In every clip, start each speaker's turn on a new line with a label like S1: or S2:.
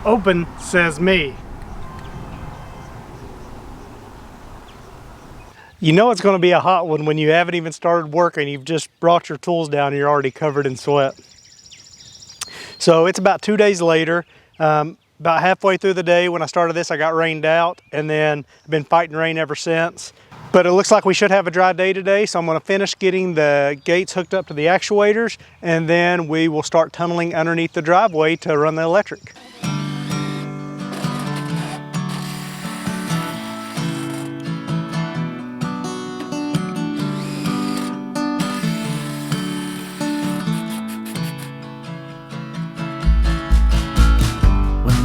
S1: Open says me. You know it's going to be a hot one when you haven't even started working. You've just brought your tools down and you're already covered in sweat. So it's about 2 days later. About halfway through the day when I started this, I got rained out, and then I've been fighting rain ever since. But it looks like we should have a dry day today, so I'm going to finish getting the gates hooked up to the actuators, and then we will start tunneling underneath the driveway to run the electric.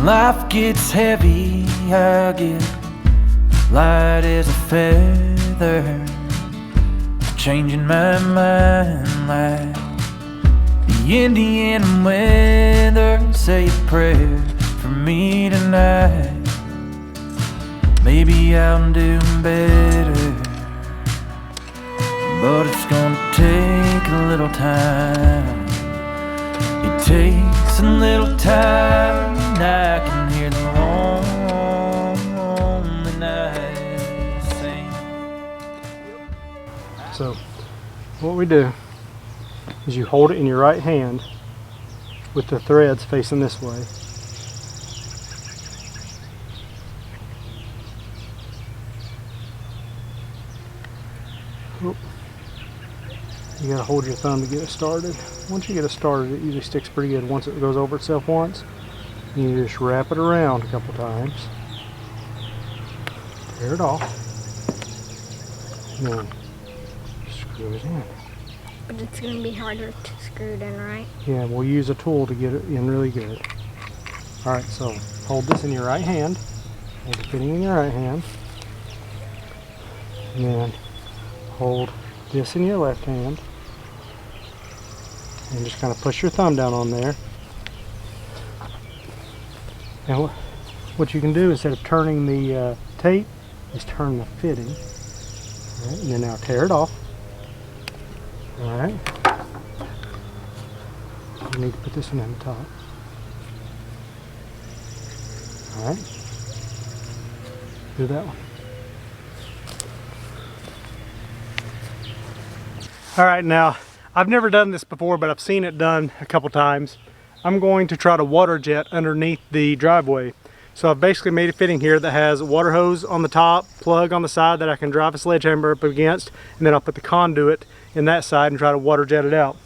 S2: Life gets heavy, I get light as a feather, changing my mind like the Indian weather. Say a prayer for me tonight. Maybe I'll do better, but it's gonna take a little time. It takes a little time. I can hear the lonely night sing.
S1: So what we do is you hold it in your right hand with the threads facing this way. Oh. You gotta hold your thumb to get it started. Once you get it started, it usually sticks pretty good. Once it goes over itself once, you just wrap it around a couple times. Tear it off. And then screw it in.
S3: But it's going to be harder to screw it in, right?
S1: Yeah, we'll use a tool to get it in really good. Alright, so hold this in your right hand. Hold the fitting in your right hand. And then hold this in your left hand. And just kind of push your thumb down on there. And what you can do instead of turning the tape is turn the fitting. Alright, and then now tear it off. Alright. You need to put this one on the top. Alright. Do that one. Alright, now I've never done this before, but I've seen it done a couple times. I'm going to try to water jet underneath the driveway. So I've basically made a fitting here that has a water hose on the top, plug on the side that I can drive a sledgehammer up against, and then I'll put the conduit in that side and try to water jet it out.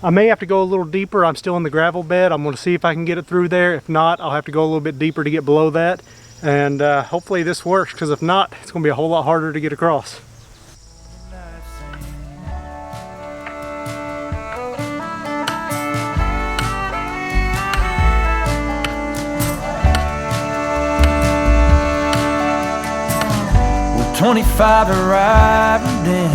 S1: I may have to go a little deeper. I'm still in the gravel bed. I'm going to see if I can get it through there. If not, I'll have to go a little bit deeper to get below that. And hopefully this works, because if not, it's going to be a whole lot harder to get across.
S2: 25 arrived in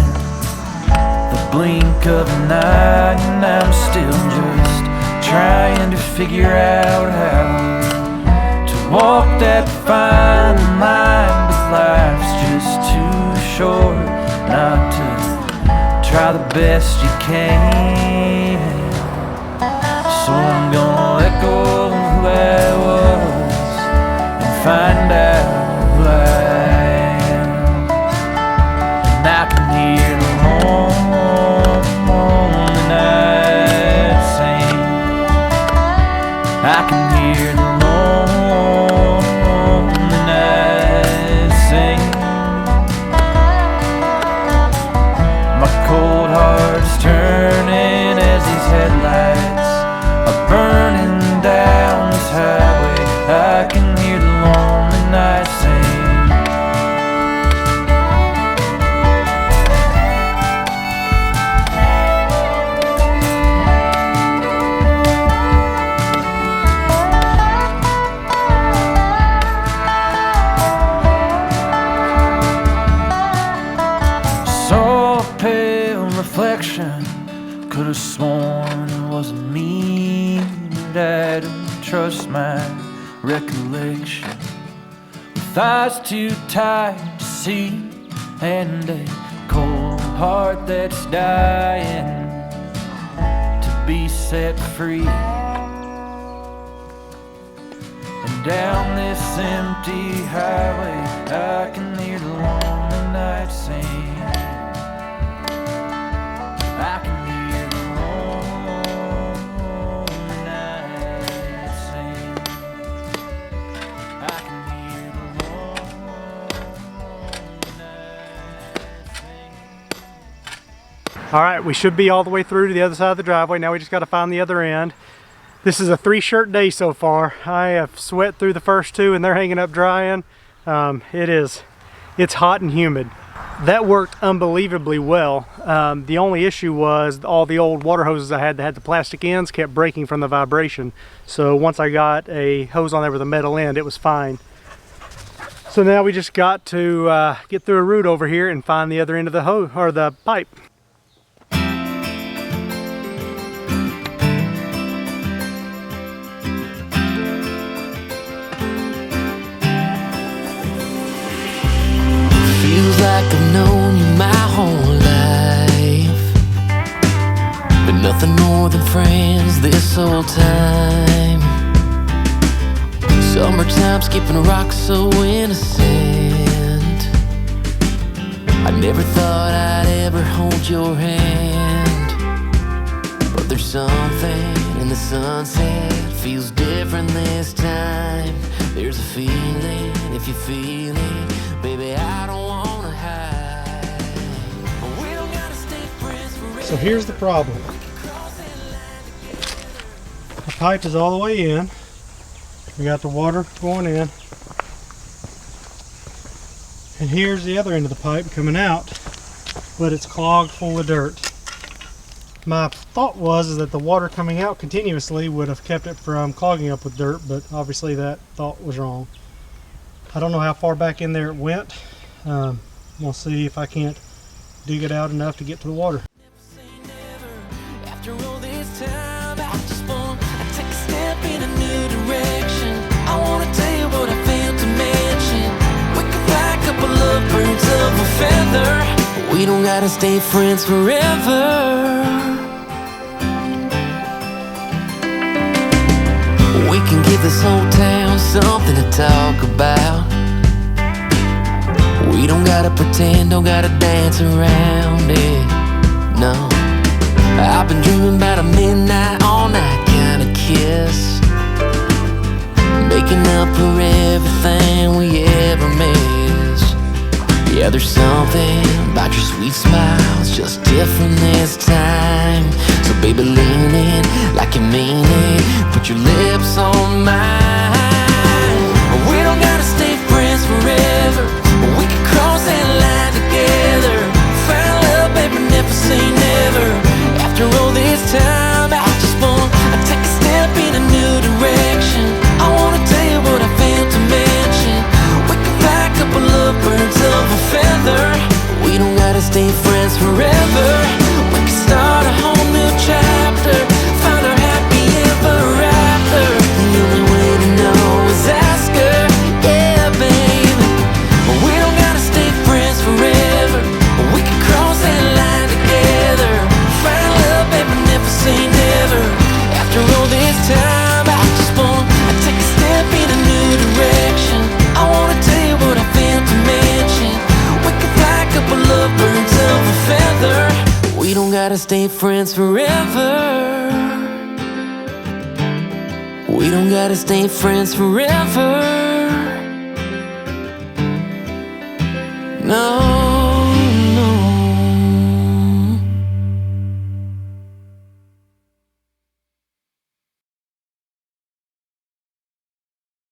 S2: the blink of an eye, and I'm still just trying to figure out how to walk that fine line. But life's just too short not to try the best you can. So I'm gonna let go of who I was and find out who I am. I can hear the lonely night sing. I can hear the lonely night sing. My cold heart's turning as these headlights are burning down this highway. I can hear the lonely night sing. Could have sworn it wasn't me, but I don't trust my recollection. With eyes too tired to see, and a cold heart that's dying to be set free. Down this empty highway, I can hear the lonely night sing. I can hear the lonely night sing. I can hear the lonely night sing.
S1: All right, we should be all the way through to the other side of the driveway. Now we just got to find the other end. This is a 3-shirt day so far. I have sweat through the first 2 and they're hanging up drying. It's hot and humid. That worked unbelievably well. The only issue was all the old water hoses I had that had the plastic ends kept breaking from the vibration. So once I got a hose on there with a metal end, it was fine. So now we just got to get through a root over here and find the other end of the hose or the pipe.
S2: Feels like I've known you my whole life, but nothing more than friends this whole time. Summertime skipping rocks so innocent. I never thought I'd ever hold your hand, but there's something in the sunset feels different this time. There's a feeling, if you feel it, baby, I don't wanna hide. We don't gotta stay friends forever.
S1: So here's the problem. The pipe is all the way in. We got the water going in. And here's the other end of the pipe coming out, but it's clogged full of dirt. My thought was that the water coming out continuously would have kept it from clogging up with dirt, but obviously that thought was wrong. I don't know how far back in there it went. We'll see if I can't dig it out enough to get to the water.
S2: After all this time, I just want to take a step in a new direction. I want to tell you what I failed to mention. We can fly a couple of birds of a feather. We don't gotta stay friends forever. We can give this whole town something to talk about. We don't gotta pretend, don't gotta dance around it, no. I've been dreaming about a midnight, all night kind of kiss, making up for everything we ever miss. Yeah, there's something about your sweet smile, it's just different this time. So baby, lean in like you mean it, put your lips on mine. We don't gotta stay friends forever, but we can cross that line together. Find love, baby, never say never. After all this time, I just want to take a step in a new direction. I wanna tell you what I failed to mention. We can fly a couple of birds of a feather. We don't gotta stay friends forever. We can start a whole new chapter, find our happy ever after. The only way to know is ask her, yeah, baby. We don't gotta stay friends forever. We can cross that line together. Find love, baby, never say never. After all this time, I just want to take a step in a new direction. I wanna tell you what I failed to mention. We can fly a couple of birds of a feather. We don't gotta stay friends forever. We don't gotta stay friends forever. No.